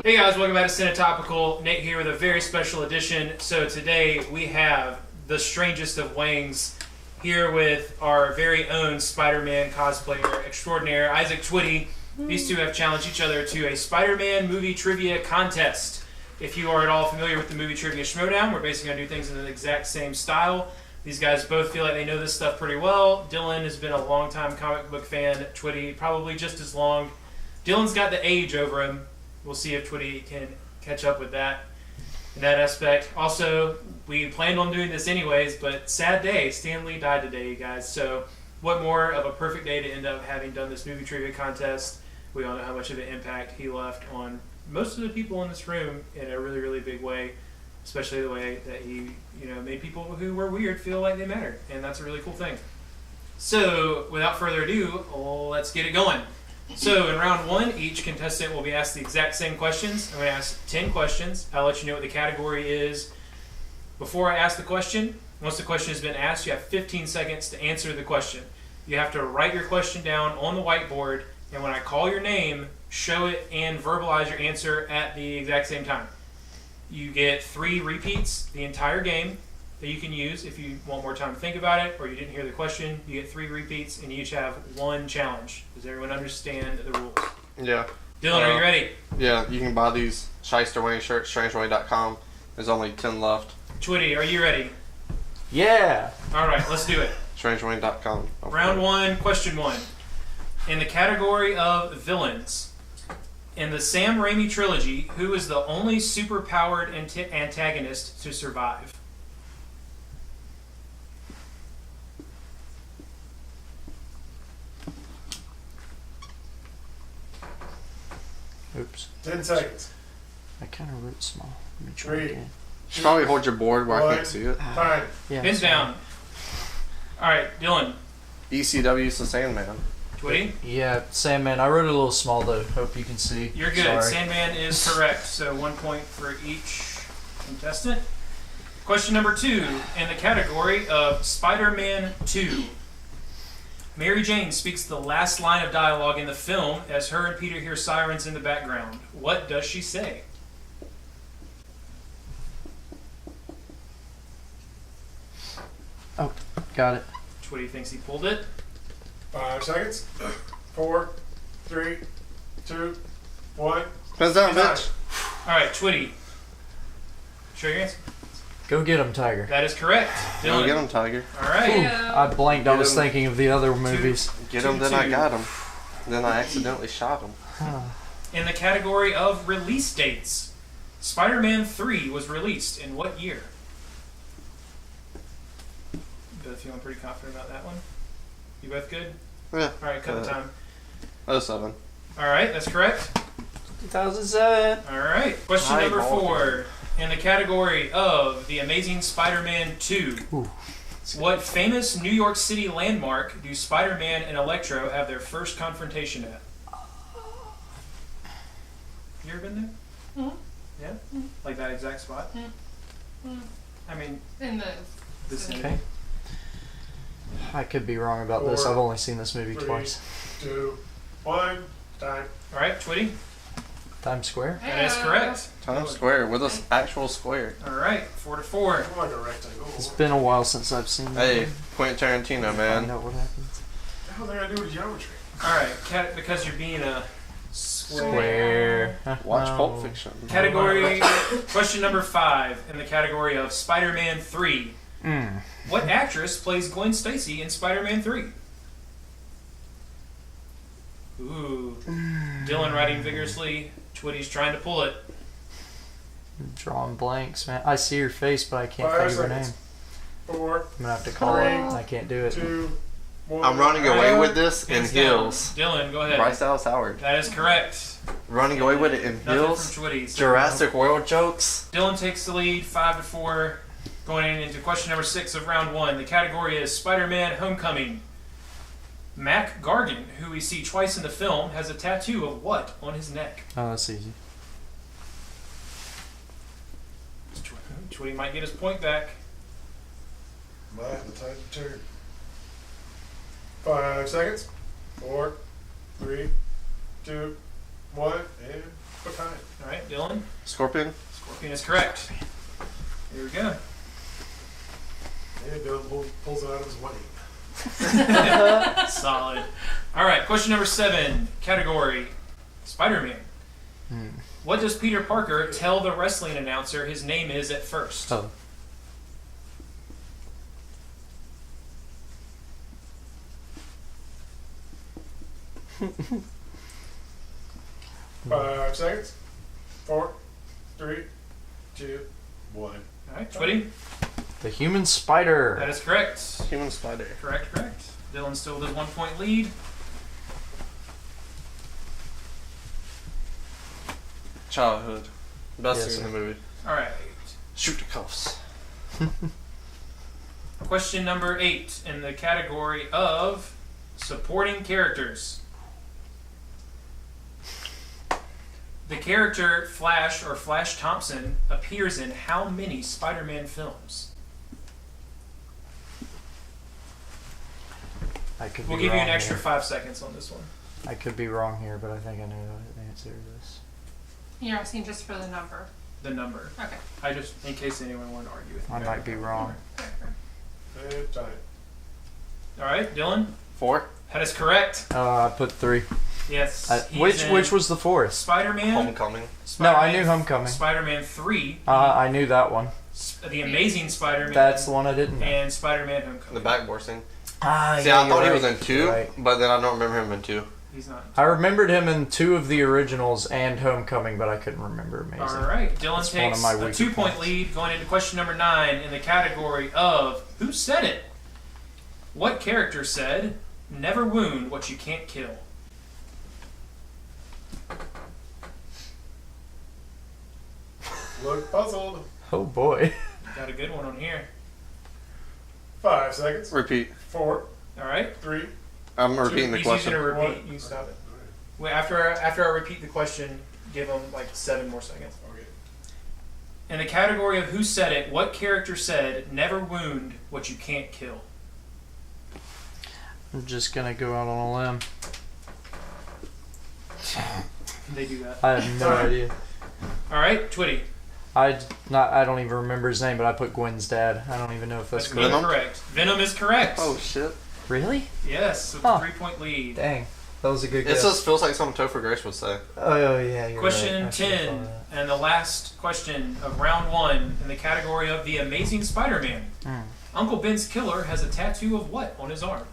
Hey guys, welcome back to Cinetopical. Nate here with a very special edition. So today we have the strangest of wangs here with our very own Spider-Man cosplayer extraordinaire, Isaac Twitty. These two have challenged each other to a Spider-Man movie trivia contest. If you are at all familiar with the movie trivia schmoedown, we're basically going to do things in the exact same style. These guys both feel like they know this stuff pretty well. Dylan has been a long-time comic book fan. Twitty, probably just as long. Dylan's got the age over him. We'll see if Twitty can catch up with that in that aspect. Also, we planned on doing this anyways, but sad day. Stan Lee died today, you guys. So what more of a perfect day to end up having done this movie trivia contest. We all know how much of an impact he left on most of the people in this room in a really, really big way, especially the way that he, made people who were weird feel like they mattered, and that's a really cool thing. So, without further ado, let's get it going. So, in round one, each contestant will be asked the exact same questions. I'm going to ask 10 questions. I'll let you know what the category is before I ask the question. Once the question has been asked, you have 15 seconds to answer the question. You have to write your question down on the whiteboard, and when I call your name, show it and verbalize your answer at the exact same time. You get 3 repeats the entire game that you can use if you want more time to think about it or you didn't hear the question. You get 3 repeats and you each have 1 challenge. Does everyone understand the rules? Yeah. Dylan, are you ready? Yeah, you can buy these Shyster Wayne shirts, strangeway.com. There's only 10 left. Twitty, are you ready? Yeah. All right, let's do it. Strangewayne.com. Round 1, question 1. In the category of villains, in the Sam Raimi trilogy, who is the only super-powered antagonist to survive? Oops. 10 seconds. I kind of wrote small. Let me try 3. again. You should probably hold your board where I can't see it. Fine. Yeah. Pins down. All right, Dylan. ECW's the Sandman. Twitty? Yeah, Sandman. I wrote it a little small though. Hope you can see. You're good. Sorry. Sandman is correct. So 1 point for each contestant. Question number 2. In the category of Spider-Man 2. Mary Jane speaks the last line of dialogue in the film as her and Peter hear sirens in the background. What does she say? Oh, got it. Twitty thinks he pulled it. 5 seconds. 4, 3, 2, 1. Pins down, bitch. All right, Twitty. Show your answer. Go get him, Tiger. That is correct. Go Dylan. get him, Tiger. All right. Ooh, I blanked. I Get was him. thinking of the other movies. Get him, then I got him. Then I accidentally shot him. In the category of release dates, Spider-Man 3 was released in what year? Both feeling pretty confident about that one? You both good? Yeah. All right, cut the time. 07. All right, that's correct. 2007. All right, question Hi, number Baltimore. 4. In the category of The Amazing Spider-Man 2, Ooh. what famous New York City landmark do Spider-Man and Electro have their first confrontation at? You ever been there? Mhm. Yeah? Like that exact spot? I mean, In the this is Okay. I could be wrong about this. 4, I've only seen this movie 3, twice. 2, 1. Time. all right, Twitty. Times Square. That is correct. Times Square with an actual square. All right, 4-4. More like a rectangle. It's been a while since I've seen that. Hey, Quentin Tarantino, I man. know what happens. What the hell they gotta do with geometry? All right, because you're being a Square. Watch Oh. Pulp Fiction. Category, question number 5 in the category of Spider-Man 3. Mm. What actress plays Gwen Stacy in Spider-Man 3? Ooh. Dylan writing vigorously. Twitty's trying to pull it. Drawing blanks, man. I see her face, but I can't 5 think of her name. seconds. 4, I'm gonna have to call Three, it. I can't do it. 2, 1. I'm running away with this in Hands down. heels. Dylan, go ahead. Bryce Dallas Howard. That is correct. Running away with it in Nothing heels. from Twitty. So Jurassic World jokes. Dylan takes the lead, 5-4. Going into question number 6 of round 1. The category is Spider-Man Homecoming. Mac Gargan, who we see twice in the film, has a tattoo of what on his neck? Oh, that's easy. Twitty might get his point back. Might have the time to turn. 5 seconds. 4, 3, 2, 1, and What kind? All right, Dylan. Scorpion. Scorpion is correct. Here we go. Yeah, Bill pulls it out of his wing. Solid. All right, question number 7. Category: Spider-Man. What does Peter Parker tell the wrestling announcer his name is at first? Oh. 5 seconds. 4, 3, 2, 1. All right, Twitty. The human spider. That is correct. Human spider. Correct. Dylan still with his 1 point lead. Childhood. Best Yes, scene in the movie. All right. Shoot the cuffs. Question number 8 in the category of supporting characters. The character Flash or Flash Thompson appears in how many Spider-Man films? I could be We'll give you an wrong extra here. 5 seconds on this one. I could be wrong here, but I think I know the answer to this. You're asking just for the number. The number. Okay. I just, in case anyone wanted to argue with me. I might be wrong. And time. All right, Dylan. 4. That is correct. I put 3. Yes. he's in Which was the 4th? Spider-Man? Homecoming. No, I Spider-Man- knew Homecoming. Spider-Man 3. I knew that one. The Amazing Spider-Man. That's the one I didn't know. And Spider-Man Homecoming. The backboard scene. Ah, See, yeah, I thought you're he was right. in 2, Right. but then I don't remember him in 2. He's not. I remembered him in 2 of the originals and Homecoming, but I couldn't remember Amazing. All right. Dylan That's one of takes my a weaker 2-point points. lead going into question number 9 in the category of Who Said It? What character said, "Never wound what you can't kill"? Look puzzled. Oh boy. Got a good one on here. 5 seconds. Repeat. 4, All right. 3. I'm repeating the He's question. going to repeat. What? You can stop it. Wait, after I repeat the question, give him like 7 more seconds. Okay. In the category of Who Said It, what character said, "Never wound what you can't kill"? I'm just gonna go out on a limb. They do that. I have no idea. All right, Twitty. I don't even remember his name, but I put Gwen's dad. I don't even know if that's That's correct. Venom? correct. Venom is correct. Oh, shit. Really? Yes, with Huh. a 3-point lead. Dang, that was a good It guess. just feels like something Topher Grace would say. Oh yeah, you're Question right. I should've 10, thought of and the last question of round 1 in the category of The Amazing Spider-Man. that. Uncle Ben's killer has a tattoo of what on his arm?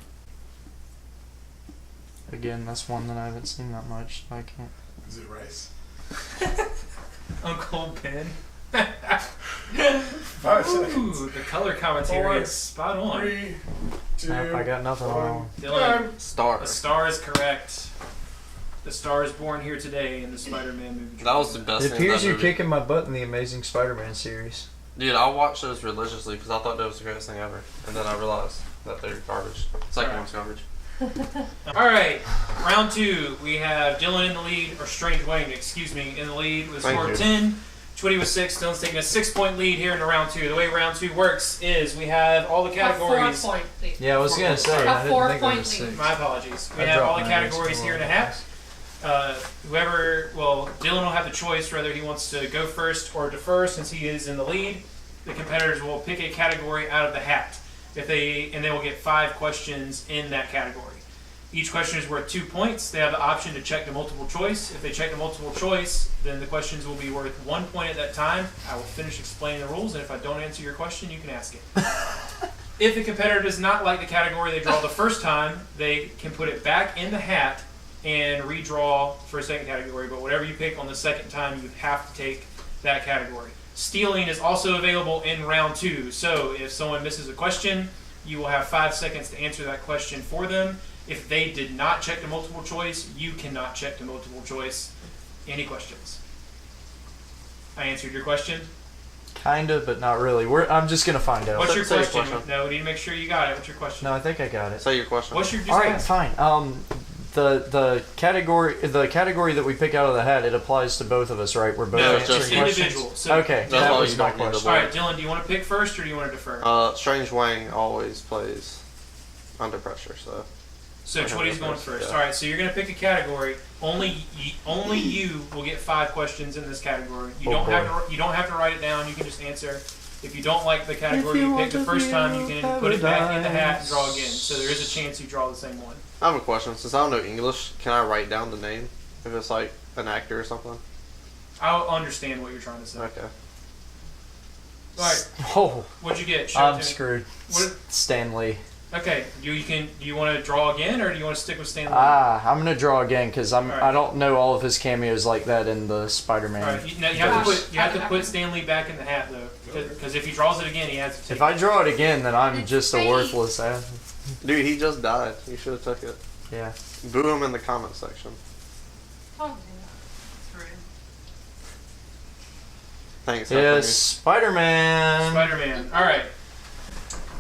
Again, that's one that I haven't seen that much. So I can't. Is it rice? Uncle Ben. 5 seconds. Ooh, the color commentary 4, is spot on. 3, 2. Nope, I got nothing on that one. Dylan, Star. the star is correct. The star is born here today in the Spider-Man movie. That was the best It thing appears in you're that movie. kicking my butt in the Amazing Spider-Man series. Dude, I watched those religiously because I thought that was the greatest thing ever. And then I realized that they're garbage. Second one's garbage. All right, round 2. We have Dylan in the lead, or Strange Wayne, excuse me, in the lead with a Thank score of you. 10. Twitty with 6. Dylan's taking a 6-point lead here in round 2. The way round 2 works is we have all the A categories. 4-point lead. Yeah, I was gonna say. A I didn't think there 4-point was lead. 6. My apologies. We I have all dropped the my categories next here in a one. hat. Dylan will have the choice whether he wants to go first or defer since he is in the lead. The competitors will pick a category out of the hat. And they will get 5 questions in that category. Each question is worth 2 points. They have the option to check the multiple choice. If they check the multiple choice, then the questions will be worth 1 point at that time. I will finish explaining the rules, and if I don't answer your question, you can ask it. If the competitor does not like the category they draw the first time, they can put it back in the hat and redraw for a second category. But whatever you pick on the second time, you have to take that category. Stealing is also available in round 2. So if someone misses a question, you will have 5 seconds to answer that question for them. If they did not check the multiple choice, you cannot check the multiple choice. Any questions? I answered your question. Kinda, but not really. I'm just gonna find out. What's your Say your question? question. No, we need to make sure you got it. What's your question? No, I think I got it. Say your question. What's your just All right, ask. fine. The category that we pick out of the hat, it applies to both of us, right? We're both No, it's just answering questions. individual. So, Okay, That's that why was you my don't need the question. all right, Dylan, do you want to pick first or do you want to defer? Strange Wang always plays under pressure, so. So Okay, Chwitty's go going first, first. yeah. All right, so you're gonna pick a category. Only you will get 5 questions in this category. You don't have to write it down. You can just answer. If you don't like the category you picked the first time, you can put it back in the hat and draw again. So there is a chance you draw the same one. I have a question. Since I don't know English, can I write down the name if it's like an actor or something? I'll understand what you're trying to say. Okay. All right, Oh, what'd you get? Show it to I'm me. screwed. What- Stanley. Okay, do you want to draw again, or do you want to stick with Stanley? I'm gonna draw again because I Alright. don't know all of his cameos like that in the Spider-Man. All right, you have to put Stanley back in the hat though, because if he draws it again, he has to take If I draw it again, then I'm It's just a fake. worthless ass. Dude, he just died. You should have took it. Yeah. Boo him in the comment section. Oh, that's rude. Thanks. Yes, Spider-Man. Spider-Man. All right.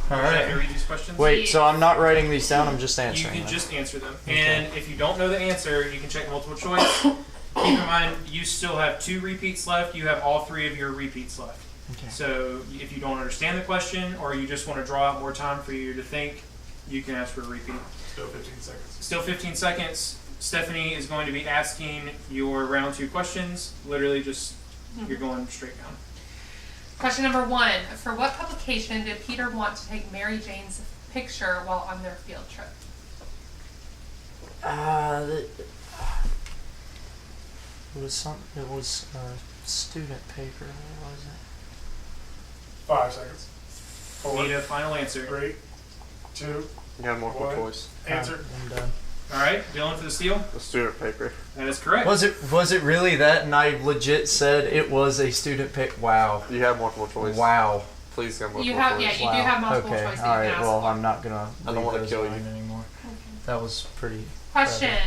All Would you like to right. read these questions? Wait, so I'm not writing these down. I'm just You answering. can them. just answer them. Okay. And if you don't know the answer, you can check multiple choice. Keep in mind, you still have 2 repeats left. You have all 3 of your repeats left. Okay. So if you don't understand the question, or you just want to draw out more time for you to think, you can ask for a repeat. Still 15 seconds. Still 15 seconds. Stephanie is going to be asking your round 2 questions. Literally just, you're going straight down. Question number 1. For what publication did Peter want to take Mary Jane's picture while on their field trip? It was a student paper. What was it? 5 seconds. 4, Need a final answer. 3, 2, You have multiple What? choice. answer. I'm done. All right, Dylan for the steal. The student paper. That is correct. Was it really that? And I legit said it was a student pick. Wow. You have multiple choice. Wow. Please have multiple You have, choice. yeah, you Wow. do have multiple Okay. choice that All you right. can ask Well, for. I'm not gonna. I don't leave wanna those kill you. behind anymore. That was pretty. Question.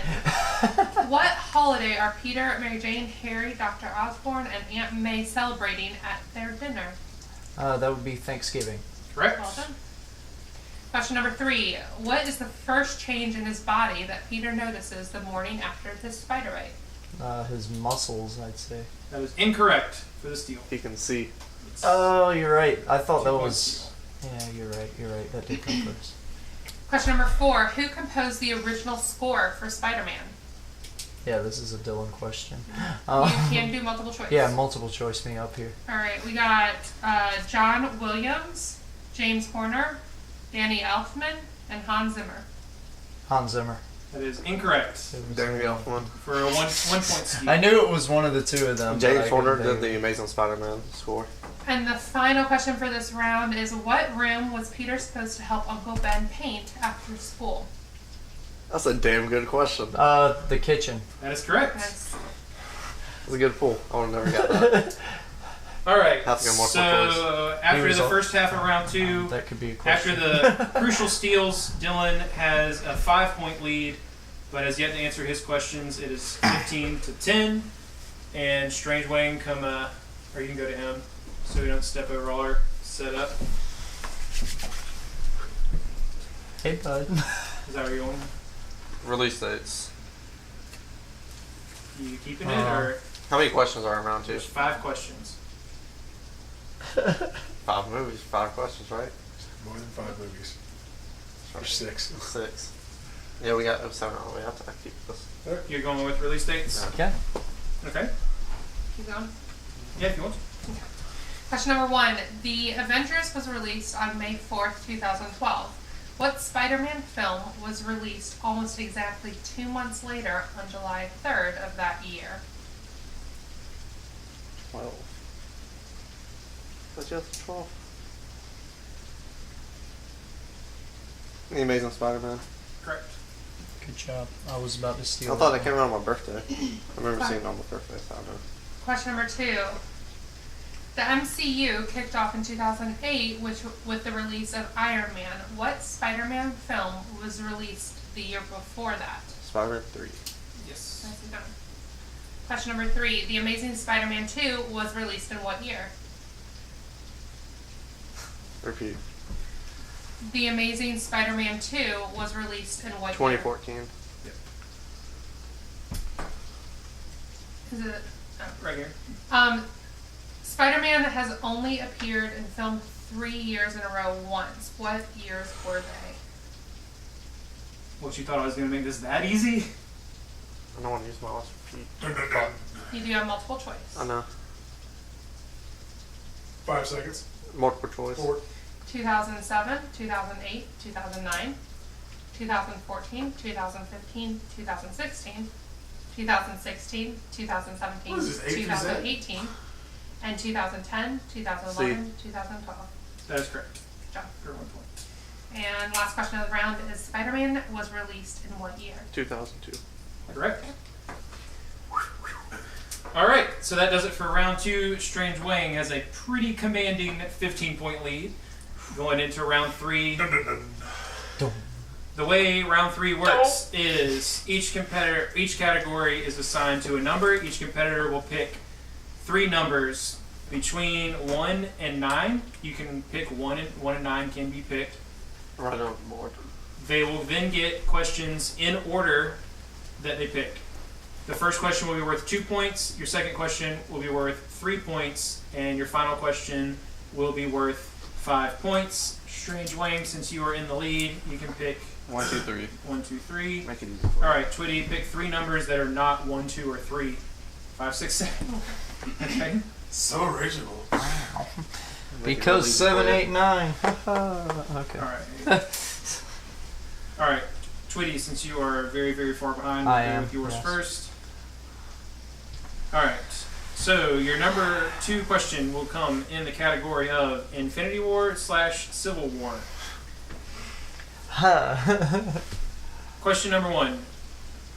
What holiday are Peter, Mary Jane, Harry, Dr. Osborne, and Aunt May celebrating at their dinner? That would be Thanksgiving. Correct. Well done. Question number 3. What is the first change in his body that Peter notices the morning after his spider bite? His muscles, I'd say. That is incorrect for the steal. He can see. Oh, you're right. I thought 2 that points was. Yeah, you're right. You're right. That did come first. Question number 4. Who composed the original score for Spider-Man? Yeah, this is a Dylan question. You can do multiple choice. Yeah, multiple choice me up here. All right, we got John Williams, James Horner, Danny Elfman, and Hans Zimmer. Hans Zimmer. That is incorrect It was- Danny Elfman. for a 1 point steal. I knew it was one of the 2 of them. but I James couldn't Horner think did of the Amazing Spider-Man score. And the final question for this round is, what room was Peter supposed to help Uncle Ben paint after school? That's a damn good question. The kitchen. That is correct. That's That's a good pull. I would have never got that. All right. Have to go multiple So after was the all- first half of round 2, That could be a after question. the crucial steals, Dylan has a 5-point lead, but has yet to answer his questions. It is 15-10, and Strange Wayne or you can go to him, so we don't step over our setup. Hey, bud. Is that where you're going? Release dates. You keeping it, or How many questions are in round 2? there's 5 questions? 5 movies, 5 questions, right? More than 5 movies. Or 6. 6. Yeah, we got 7 on the way. I have to keep this. You're going with release dates? Okay. Okay. keep going. Yeah, if you want to. Question number 1. The Avengers was released on May 4th, 2012. What Spider-Man film was released almost exactly 2 months later on July 3rd of that year? 12. Was just 12? The Amazing Spider-Man. Correct. Good job. I was about to steal. I thought that it came one. out on my birthday. I remember seeing it on my birthday, so I don't know. Question number 2. The MCU kicked off in 2008 with the release of Iron Man. What Spider-Man film was released the year before that? Spider-Man 3. Yes. Nicely done. Question number 3. The Amazing Spider-Man 2 was released in what year? Repeat. The Amazing Spider-Man 2 was released in what year? 2014. Is it? Right here. Spider-Man has only appeared in film 3 years in a row once. What years were they? What, you thought I was going to make this that easy? I don't want to use my last repeat. You do have multiple choice. I know. 5 seconds. Multiple choice. 4. 2007, 2008, 2009, 2014, 2015, 2016, 2016, 2017, What is this, A through Z? 2018, and 2010, 2011, 2012. That is correct. Good job. For 1 point. And last question of the round is Spider-Man was released in what year? 2002. Correct. All right, so that does it for round 2. Strange Wang has a pretty commanding 15-point lead. Going into round 3. The way round 3 works is each category is assigned to a number. Each competitor will pick 3 numbers between 1 and 9. You can pick 1 and 9 can be picked. Right on the board. They will then get questions in order that they pick. The first question will be worth 2 points. Your second question will be worth 3 points, and your final question will be worth 5 points. Strange Wang, since you are in the lead, you can pick 1, 2, 3. 1, 2, 3. Make it easy for All right, Twitty, pick 3 numbers that are not 1, 2, or 3. 5, 6, 7. Okay. So original. Make it Because easy 7, for you. 8, 9. Okay. All right. All right, Twitty, since you are very, very far behind, we'll I go am, with yours yes. first. All right. So your number 2 question will come in the category of Infinity War / Civil War. Question number 1.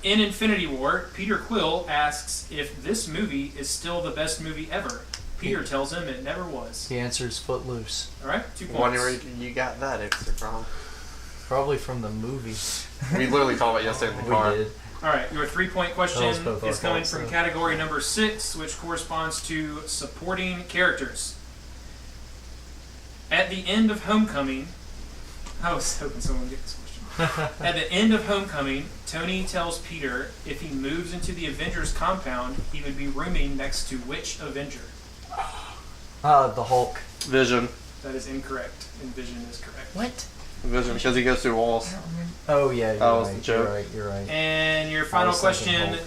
In Infinity War, Peter Quill asks if this movie is still the best movie ever. Peter tells him it never was. The answer is Footloose. All right, 2 points. Wonder where you got that answer from. Probably from the movie. We literally talked about it yesterday in the We car. did. All right, your 3-point question That was both our is coming faults, from though. category number 6, which corresponds to supporting characters. At the end of Homecoming, I was hoping someone would get this question. At the end of Homecoming, Tony tells Peter if he moves into the Avengers compound, he would be rooming next to which Avenger? The Hulk. Vision. That is incorrect, and Vision is correct. What? Vision, because he goes through walls. Oh yeah, you're That was right. the joke. You're right. You're right. And your final was thinking question, Hulk.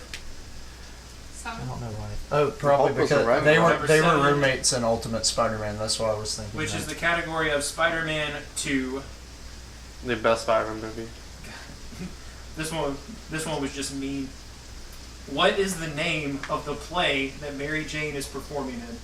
I 7. don't know why. Oh, probably Hulk was a because Raven. they Number were 7. roommates in Ultimate Spider-Man. That's why I was thinking. which that. is the category of Spider-Man 2. The best Spider-Man movie. This one was just mean. What is the name of the play that Mary Jane is performing in?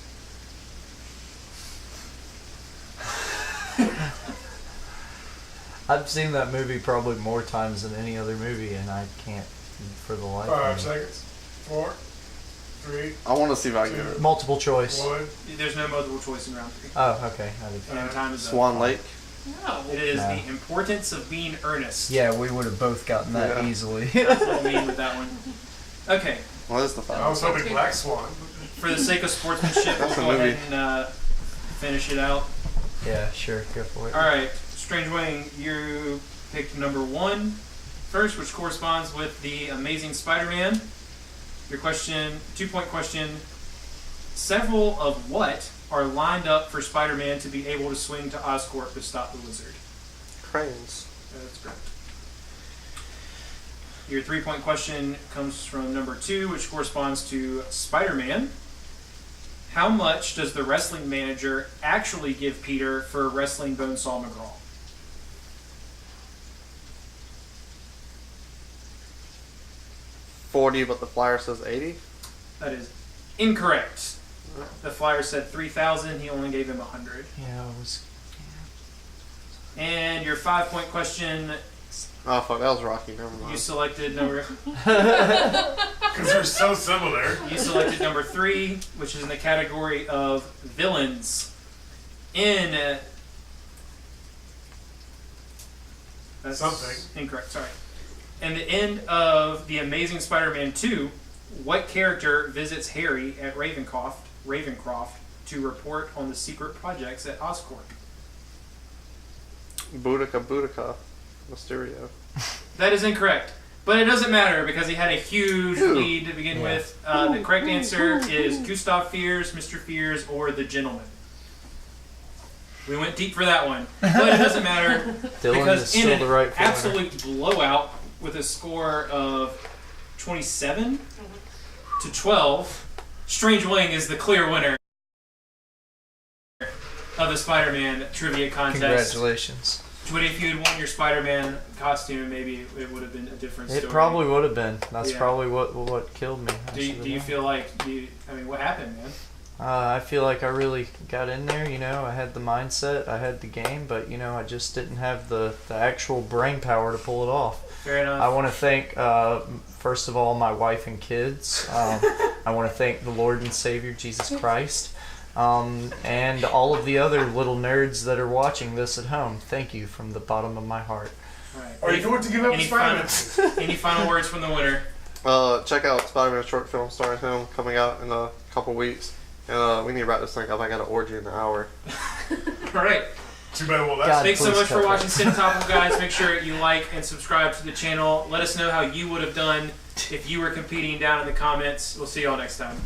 I've seen that movie probably more times than any other movie, and I can't for the life 5 of me. seconds. 4. 3. I want to see if I can get it. Multiple choice. 1. There's no multiple choice in round 3. Oh, okay. I did. And time is up. Swan Lake. No. It is No. the importance of being earnest. Yeah, we would have both gotten that Yeah. easily. That's what I mean with that one. Okay. What is the I final? was hoping Black Swan. For the sake of sportsmanship, we'll That's a go movie. ahead and finish it out. Yeah, sure. Go for it. All right. Strange Wang, you picked number 1 first, which corresponds with the Amazing Spider-Man. Your question, 2-point question. Several of what are lined up for Spider-Man to be able to swing to Oscorp to stop the Lizard? Cranes. That's correct. Your 3-point question comes from number 2, which corresponds to Spider-Man. How much does the wrestling manager actually give Peter for wrestling Bonesaw McGraw? $40, but the flyer says 80. That is incorrect. The flyer said 3,000. He only gave him 100. Yeah, it was. And your 5-point question, Oh fuck, that was Rocky. Never you mind. selected number Because they're so similar. 3, which is in the category of villains. In that's Something. incorrect. Sorry. And the end of the Amazing Spider-Man 2, what character visits Harry at Ravencroft to report on the secret projects at Oscorp? Boudica. Mysterio. That is incorrect. But it doesn't matter because he had a huge lead to begin with. The correct answer is Gustav Fiers, Mr. Fiers, or the Gentleman. We went deep for that one. But it doesn't matter Dylan because is in still an the right winner. absolute blowout, with a score of 27 to 12. Strange Wing is the clear winner of the Spider-Man trivia contest. Congratulations. Woody, if you had won your Spider-Man costume, maybe it would have been a different story. It probably would have been. That's Yeah. probably what killed me. Do you feel like what happened, man? I feel like I really got in there. You know, I had the mindset, I had the game, but you know, I just didn't have the actual brain power to pull it off. Fair enough. I want to thank, first of all, my wife and kids. I want to thank the Lord and Savior Jesus Christ. And all of the other little nerds that are watching this at home. Thank you from the bottom of my heart. All right. Are you going to give up Spider-Man? Any final words from the winner? Check out Spider-Man short film starring him coming out in a couple weeks. And we need to wrap this thing up. I got an orgy in an hour. All right. Too bad. Well, God, that's Thanks so please much for cut watching Cinematopical, guys. Make sure you like and subscribe to the channel. Let us know how you would have done if you were competing down in the comments. We'll see y'all next time.